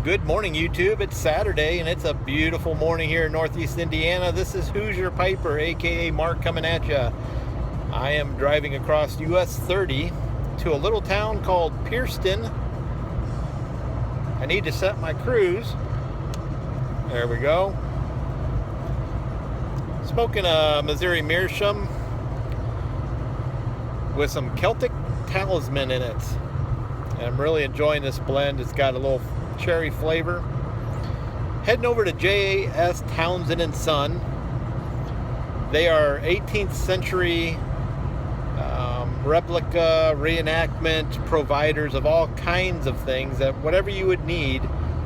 Good morning, YouTube. It's Saturday and it's a beautiful morning here in Northeast Indiana. This is Hoosier Piper, aka Mark, coming at you. I am driving across US 30 to a little town called Pierceton. I need to set my cruise. There we go. Smoking a Missouri Meerschaum with some Celtic Talisman in it. And I'm really enjoying this blend. It's got a little cherry flavor. Heading over to Jas Townsend Sons. They are 18th century replica, reenactment providers of all kinds of things that whatever you would need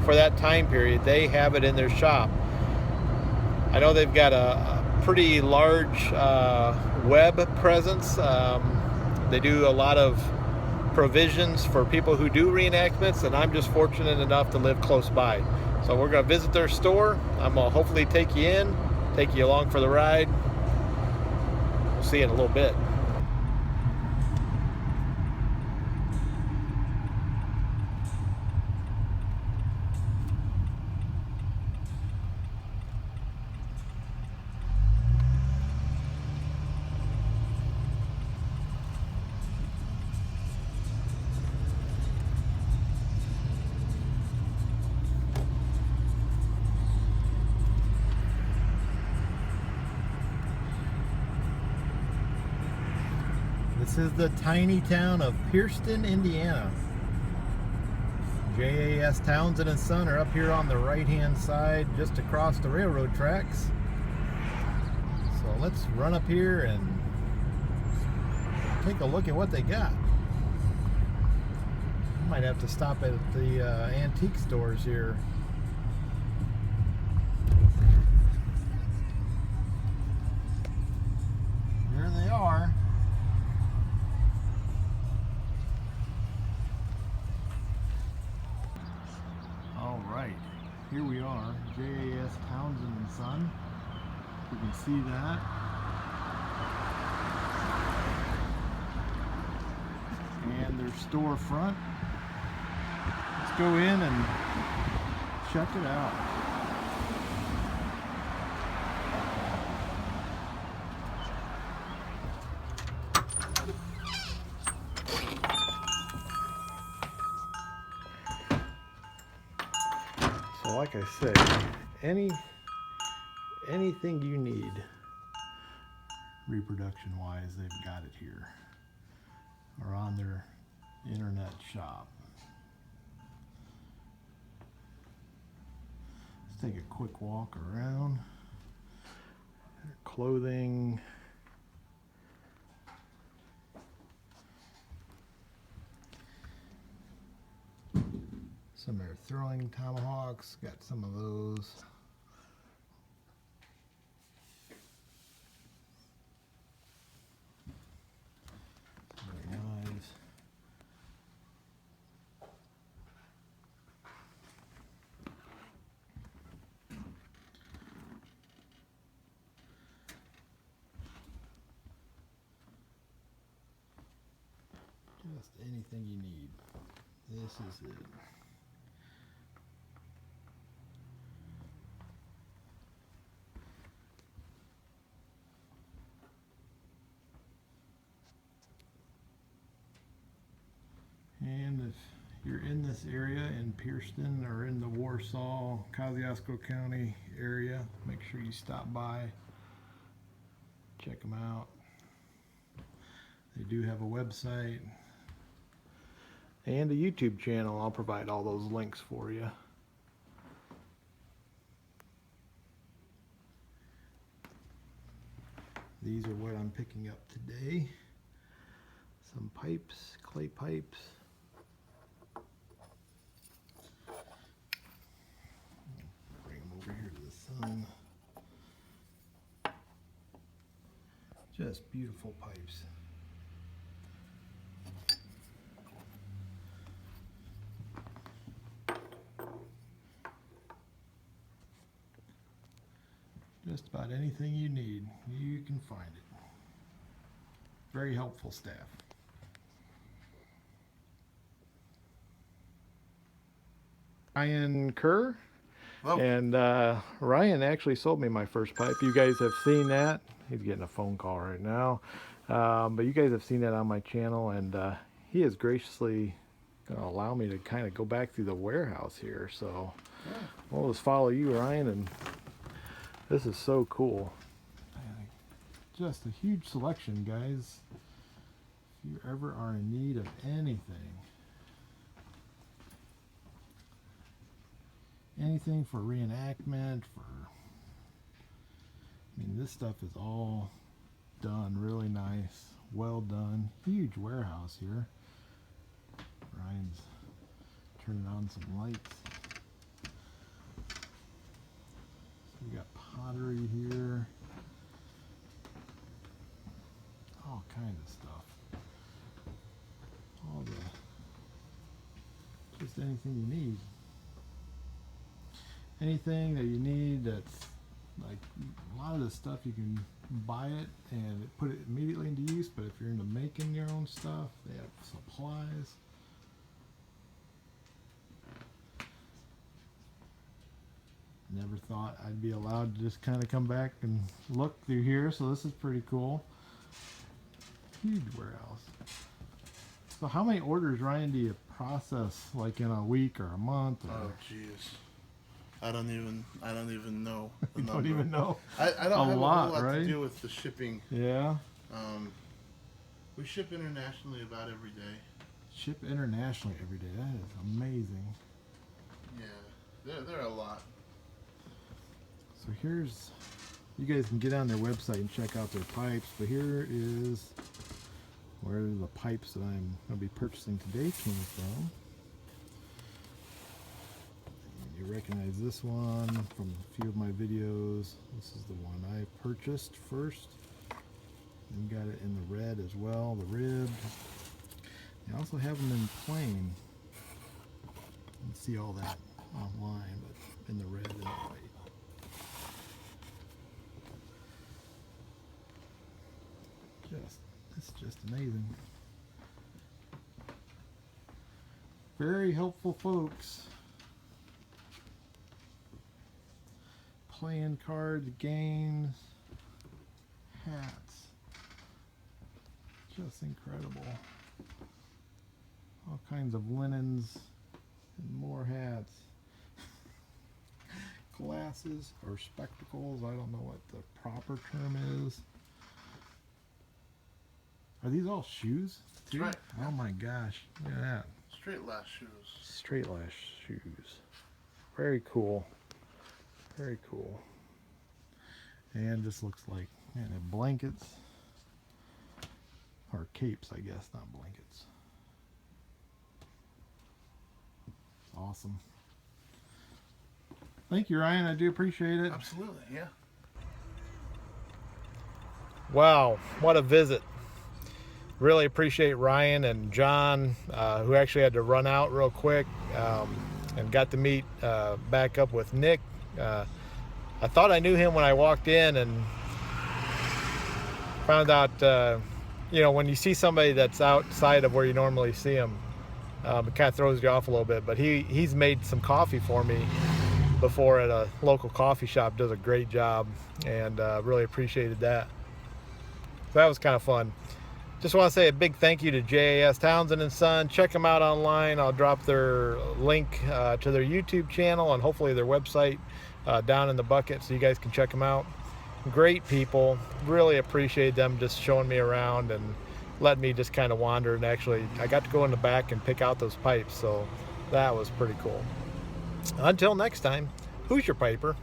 for that time period, they have it in their shop. I know they've got a pretty large web presence. They do a lot of provisions for people who do reenactments, and I'm just fortunate enough to live close by. So we're going to visit their store. I'm going to hopefully take you in, take you along for the ride. We'll see you in a little bit. This is the tiny town of Pierceton, Indiana. Jas Townsend Sons are up here on the right-hand side, just across the railroad tracks. So let's run up here and take a look at what they got. Might have to stop at the antique stores here. There they are. Here we are, Jas Townsend Sons. You can see that. And their storefront. Let's go in and check it out. Like I say, anything you need reproduction wise, they've got it here or on their internet shop. Let's take a quick walk around. Their clothing, some of their throwing tomahawks, got some of those. Very nice. Just anything you need. This is it. And if you're in this area in Pierceton or in the Warsaw, Kosciuszko County area, make sure you stop by, check them out. They do have a website and a YouTube channel. I'll provide all those links for you. These are what I'm picking up today. Some pipes, clay pipes. Over here to the sun. Just beautiful pipes. Just about anything you need, you can find it. Very helpful staff. Ryan Kerr. Oh. And Ryan actually sold me my first pipe. You guys have seen that. He's getting a phone call right now. But you guys have seen that on my channel, and he is graciously going to allow me to kind of go back through the warehouse here. So we'll just follow you, Ryan, and this is so cool. Just a huge selection, guys. If you ever are in need of anything for reenactment, I mean, this stuff is all done really nice, well done. Huge warehouse here. Ryan's turning on some lights. So we got pottery here, all kinds of stuff. Just anything you need. Anything that you need that's like a lot of this stuff, you can buy it and put it immediately into use, but if you're into making your own stuff, they have supplies. Never thought I'd be allowed to just kind of come back and look through here, so this is pretty cool. Huge warehouse. So how many orders, Ryan, do you process like in a week or a month? Or? Oh, jeez. I don't even know. You don't even know. I don't have a whole lot to do with the shipping. Yeah. We ship internationally about every day. Ship internationally every day. That is amazing. Yeah, they're a lot. So here's, you guys can get on their website and check out their pipes, but here is where the pipes that I'm going to be purchasing today came from. You recognize this one from a few of my videos. This is the one I purchased first. And got it in the red as well, the ribbed. They also have them in plain. You can see all that online, but in the red and the white. It's just amazing. Very helpful folks. Playing cards, games, hats. Just incredible. All kinds of linens and more hats. Glasses or spectacles. I don't know what the proper term is. Are these all shoes? That's right. Oh my gosh. Look at that. Straight lash shoes. Straight lash shoes. Very cool. Very cool. And this looks like, man, blankets. Or capes, I guess, not blankets. Awesome. Thank you, Ryan. I do appreciate it. Absolutely, yeah. Wow, what a visit. Really appreciate Ryan and John, who actually had to run out real quick, and got to meet back up with Nick. I thought I knew him when I walked in, and found out, you know, when you see somebody that's outside of where you normally see them, it kind of throws you off a little bit. But he's made some coffee for me before at a local coffee shop. Does a great job, and really appreciated that. So that was kind of fun. Just want to say a big thank you to Jas Townsend Sons. Check them out online. I'll drop their link to their YouTube channel and hopefully their website down in the bucket so you guys can check them out. Great people. Really appreciate them just showing me around and letting me just kind of wander. And actually, I got to go in the back and pick out those pipes, so that was pretty cool. Until next time, who's your piper?